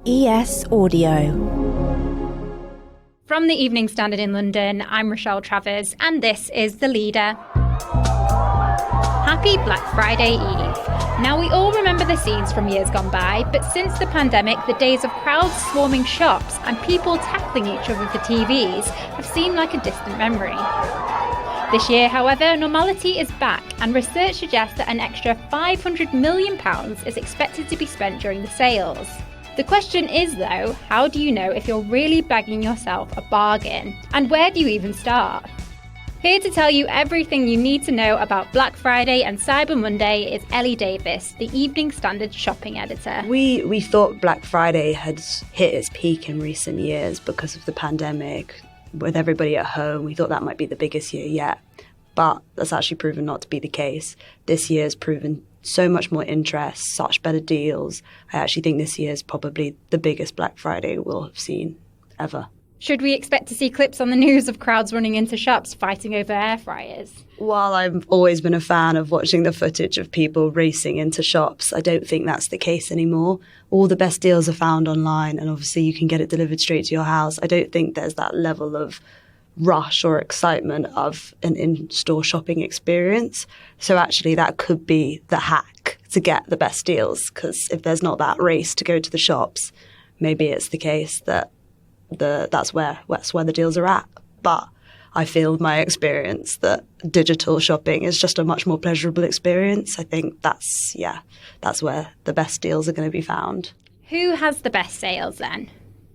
ES Audio. From the Evening Standard in London, I'm Rochelle Travers, and this is The Leader. Happy Black Friday Eve. Now, we all remember the scenes from years gone by, but since the pandemic, the days of crowds swarming shops and people tackling each other for TVs have seemed like a distant memory. This year, however, normality is back, and research suggests that an extra £500 million is expected to be spent during the sales. The question is, though, how do you know if you're really bagging yourself a bargain? And where do you even start? Here to tell you everything you need to know about Black Friday and Cyber Monday is Ellie Davis, the Evening Standard shopping editor. We thought Black Friday had hit its peak in recent years because of the pandemic. With everybody at home, we thought that might be the biggest year yet. But that's actually proven not to be the case. This year has proven so much more interest, such better deals. I actually think this year is probably the biggest Black Friday we'll have seen ever. Should we expect to see clips on the news of crowds running into shops fighting over air fryers? While I've always been a fan of watching the footage of people racing into shops, I don't think that's the case anymore. All the best deals are found online, and obviously you can get it delivered straight to your house. I don't think there's that level of rush or excitement of an in-store shopping experience. So actually that could be the hack to get the best deals, because if there's not that race to go to the shops, maybe it's the case that that's where the deals are at. But I feel my experience that digital shopping is just a much more pleasurable experience. I think that's where the best deals are going to be found. Who has the best sales then?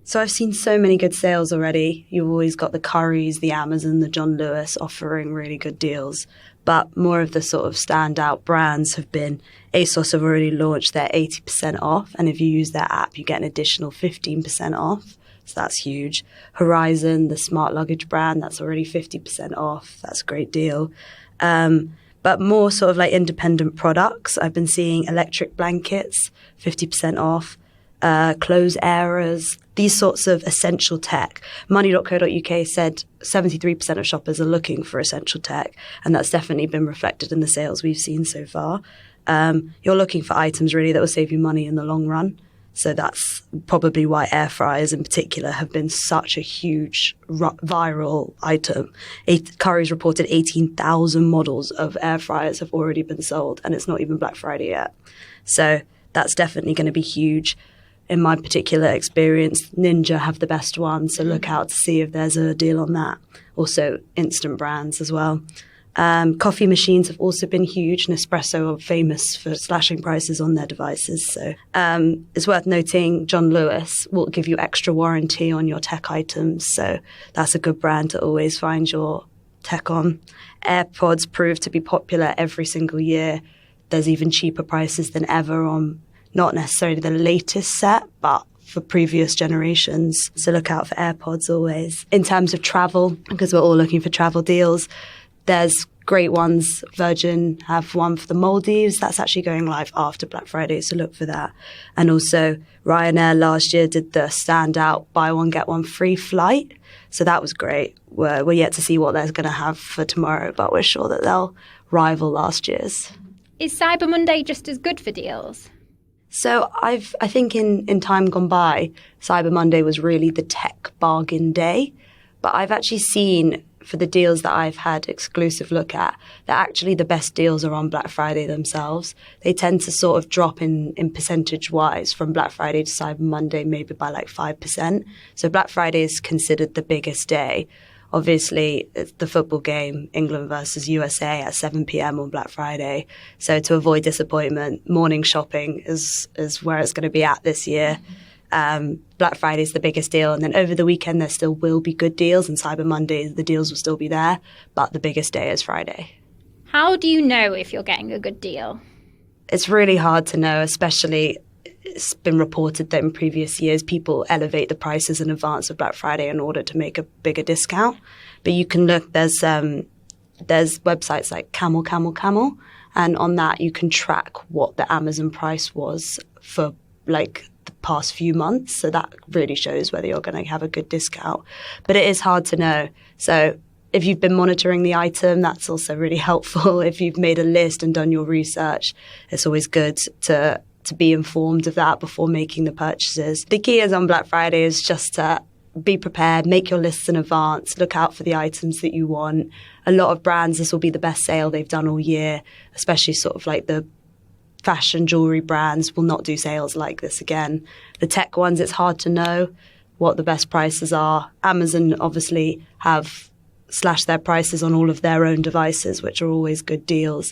So I've seen so many good sales already. You've always got the Currys, the Amazon, the John Lewis offering really good deals. But more of the sort of standout brands have been ASOS have already launched their 80% off. And if you use their app, you get an additional 15% off. So that's huge. Horizon, the smart luggage brand, that's already 50% off. That's a great deal. But more sort of like independent products. I've been seeing electric blankets, 50% off. Clothes errors, these sorts of essential tech. Money.co.uk said 73% of shoppers are looking for essential tech, and that's definitely been reflected in the sales we've seen so far. You're looking for items really that will save you money in the long run. So that's probably why air fryers in particular have been such a huge viral item. Currys reported 18,000 models of air fryers have already been sold, and it's not even Black Friday yet. So that's definitely going to be huge. In my particular experience, Ninja have the best one, so look out to see if there's a deal on that. Also, instant brands as well. Coffee machines have also been huge. Nespresso are famous for slashing prices on their devices. So it's worth noting John Lewis will give you extra warranty on your tech items. So that's a good brand to always find your tech on. AirPods prove to be popular every single year. There's even cheaper prices than ever on not necessarily the latest set, but for previous generations. So look out for AirPods always. In terms of travel, because we're all looking for travel deals, there's great ones. Virgin have one for the Maldives. That's actually going live after Black Friday, so look for that. And also Ryanair last year did the standout buy one, get one free flight. So that was great. We're yet to see what they're going to have for tomorrow, but we're sure that they'll rival last year's. Is Cyber Monday just as good for deals? So I think in time gone by, Cyber Monday was really the tech bargain day. But I've actually seen, for the deals that I've had exclusive look at, that actually the best deals are on Black Friday themselves. They tend to sort of drop in percentage-wise from Black Friday to Cyber Monday, maybe by like 5%. So Black Friday is considered the biggest day. Obviously, it's the football game, England versus USA at 7 p.m. on Black Friday. So to avoid disappointment, morning shopping is where it's going to be at this year. Black Friday is the biggest deal. And then over the weekend, there still will be good deals. And Cyber Monday, the deals will still be there. But the biggest day is Friday. How do you know if you're getting a good deal? It's really hard to know, especially it's been reported that in previous years, people elevate the prices in advance of Black Friday in order to make a bigger discount. But you can look, there's websites like Camel, and on that you can track what the Amazon price was for like the past few months. So that really shows whether you're going to have a good discount. But it is hard to know. So if you've been monitoring the item, that's also really helpful. If you've made a list and done your research, it's always good to to be informed of that before making the purchases. The key is on Black Friday is just to be prepared, make your lists in advance, look out for the items that you want. A lot of brands, this will be the best sale they've done all year, especially sort of like the fashion jewelry brands will not do sales like this again. The tech ones, it's hard to know what the best prices are. Amazon obviously have slashed their prices on all of their own devices, which are always good deals.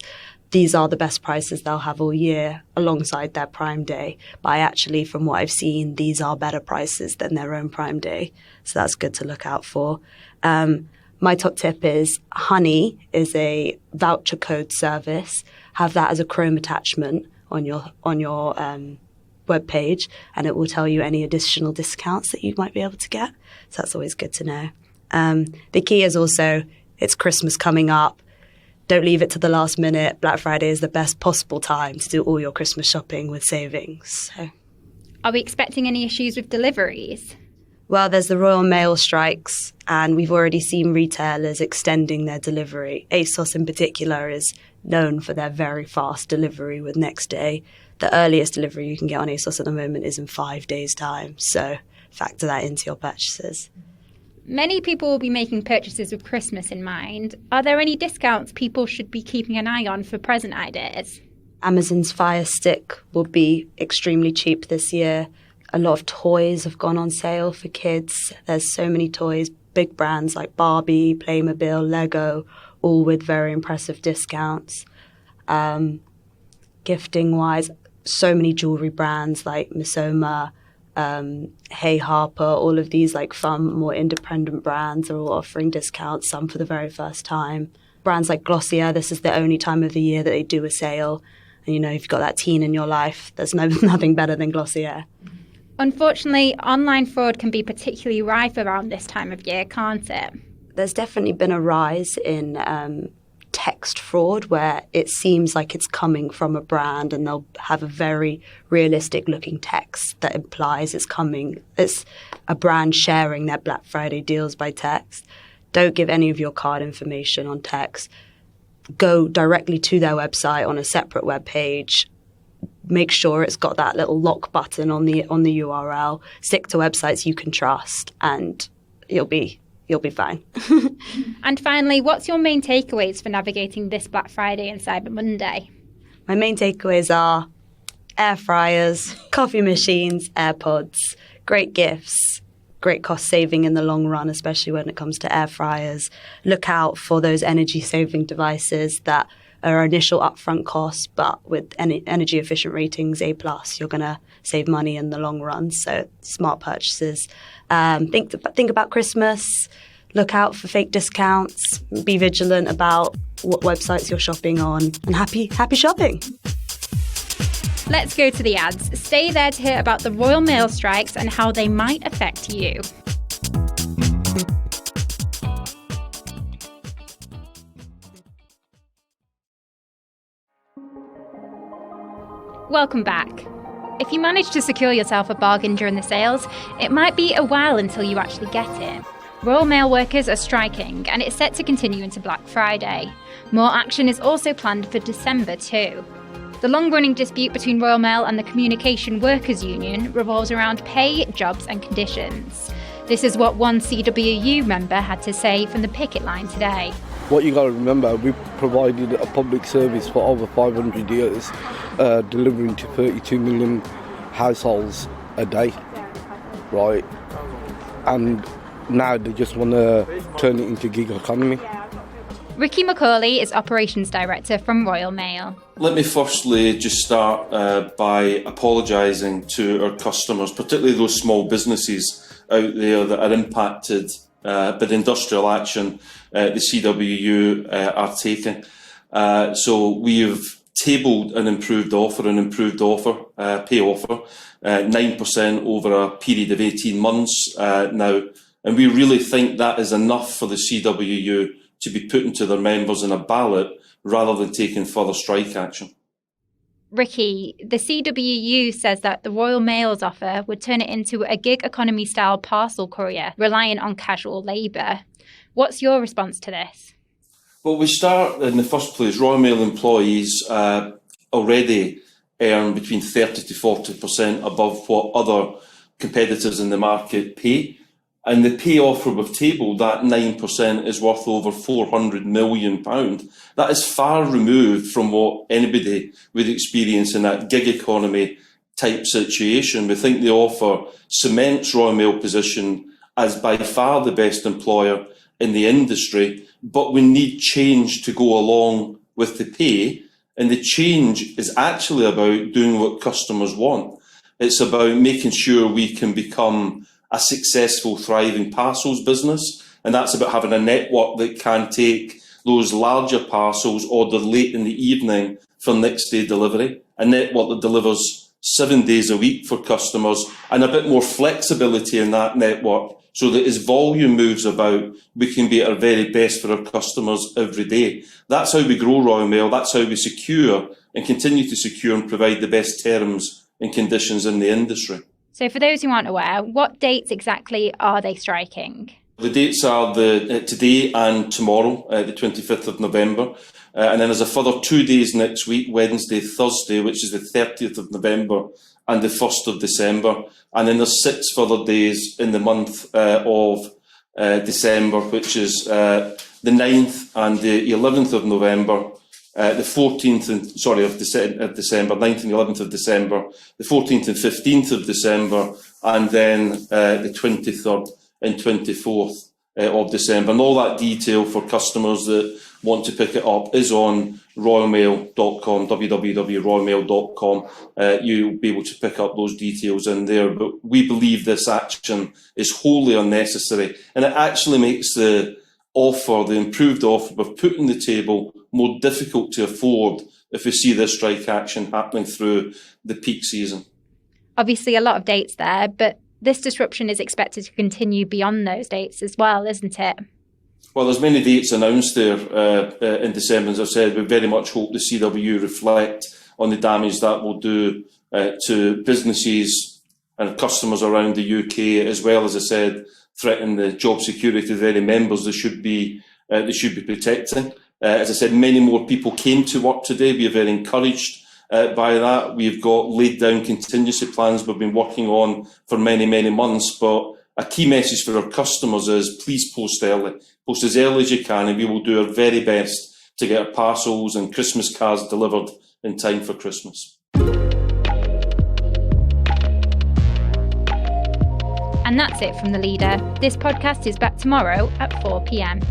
These are the best prices they'll have all year alongside their Prime Day. But actually, from what I've seen, these are better prices than their own Prime Day. So that's good to look out for. My top tip is Honey is a voucher code service. Have that as a Chrome attachment on your web page, and it will tell you any additional discounts that you might be able to get. So that's always good to know. The key is also it's Christmas coming up. Don't leave it to the last minute. Black Friday is the best possible time to do all your Christmas shopping with savings. So. Are we expecting any issues with deliveries? Well, there's the Royal Mail strikes, and we've already seen retailers extending their delivery. ASOS in particular is known for their very fast delivery with next day. The earliest delivery you can get on ASOS at the moment is in 5 days' time. So factor that into your purchases. Many people will be making purchases with Christmas in mind. Are there any discounts people should be keeping an eye on for present ideas? Amazon's Fire Stick will be extremely cheap this year. A lot of toys have gone on sale for kids. There's so many toys, big brands like Barbie, Playmobil, Lego, all with very impressive discounts. Gifting-wise, so many jewellery brands like Missoma, Hey Harper, all of these like fun, more independent brands are all offering discounts, some for the very first time. Brands like Glossier, this is the only time of the year that they do a sale. And, you know, if you've got that teen in your life, there's nothing better than Glossier. Unfortunately, online fraud can be particularly rife around this time of year, can't it? There's definitely been a rise in text fraud where it seems like it's coming from a brand and they'll have a very realistic looking text that implies it's a brand sharing their Black Friday deals by text. Don't give any of your card information on text. Go directly to their website on a separate web page. Make sure it's got that little lock button on the URL. Stick to websites you can trust and you'll be fine. And finally, what's your main takeaways for navigating this Black Friday and Cyber Monday? My main takeaways are air fryers, coffee machines, AirPods, great gifts, great cost saving in the long run, especially when it comes to air fryers. Look out for those energy saving devices that are initial upfront costs, but with energy efficient ratings A+, you're going to save money in the long run. So smart purchases. Think about Christmas. Look out for fake discounts. Be vigilant about what websites you're shopping on. And happy shopping. Let's go to the ads. Stay there to hear about the Royal Mail strikes and how they might affect you. Welcome back. If you manage to secure yourself a bargain during the sales, it might be a while until you actually get it. Royal Mail workers are striking, and it's set to continue into Black Friday. More action is also planned for December too. The long-running dispute between Royal Mail and the Communication Workers Union revolves around pay, jobs and conditions. This is what one CWU member had to say from the picket line today. What you got to remember, we've provided a public service for over 500 years, delivering to 32 million households a day, right? And now they just want to turn it into gig economy. Ricky McAuley is Operations Director from Royal Mail. Let me firstly just start by apologising to our customers, particularly those small businesses out there that are impacted by the industrial action the CWU are taking. So we have tabled an improved offer, pay offer, 9% over a period of 18 months now. And we really think that is enough for the CWU to be putting to their members in a ballot rather than taking further strike action. Ricky, the CWU says that the Royal Mail's offer would turn it into a gig economy style parcel courier reliant on casual labour. What's your response to this? Well, we start in the first place, Royal Mail employees already earn between 30 to 40% above what other competitors in the market pay. And the pay offer we've tabled, that 9%, is worth over £400 million. That is far removed from what anybody would experience in that gig economy type situation. We think the offer cements Royal Mail position as by far the best employer in the industry, but we need change to go along with the pay. And the change is actually about doing what customers want. It's about making sure we can become a successful, thriving parcels business. And that's about having a network that can take those larger parcels ordered late in the evening for next day delivery, a network that delivers 7 days a week for customers, and a bit more flexibility in that network so that as volume moves about, we can be at our very best for our customers every day. That's how we grow Royal Mail. That's how we secure and continue to secure and provide the best terms and conditions in the industry. So for those who aren't aware, what dates exactly are they striking? The dates are today and tomorrow, the 25th of November. And then there's a further 2 days next week, Wednesday, Thursday, which is the 30th of November and the 1st of December. And then there's 6 further days in the month of December, which is the 9th and the 11th of November, the 14th of December, 9th and 11th of December, the 14th and 15th of December, and then the 23rd and 24th of December. And all that detail for customers that want to pick it up is on royalmail.com, www.royalmail.com. You'll be able to pick up those details in there. But we believe this action is wholly unnecessary, and it actually makes the improved offer we've put on the table, more difficult to afford if we see this strike action happening through the peak season. Obviously, a lot of dates there, but this disruption is expected to continue beyond those dates as well, isn't it? Well, there's many dates announced there in December. As I've said, we very much hope the CW reflect on the damage that will do to businesses and customers around the UK, as well as I said, threaten the job security of the very members they should be protecting. As I said, many more people came to work today. We are very encouraged by that. We've got laid down contingency plans we've been working on for many, many months. But a key message for our customers is please post early. Post as early as you can, and we will do our very best to get our parcels and Christmas cards delivered in time for Christmas. And that's it from The Leader. This podcast is back tomorrow at 4 p.m.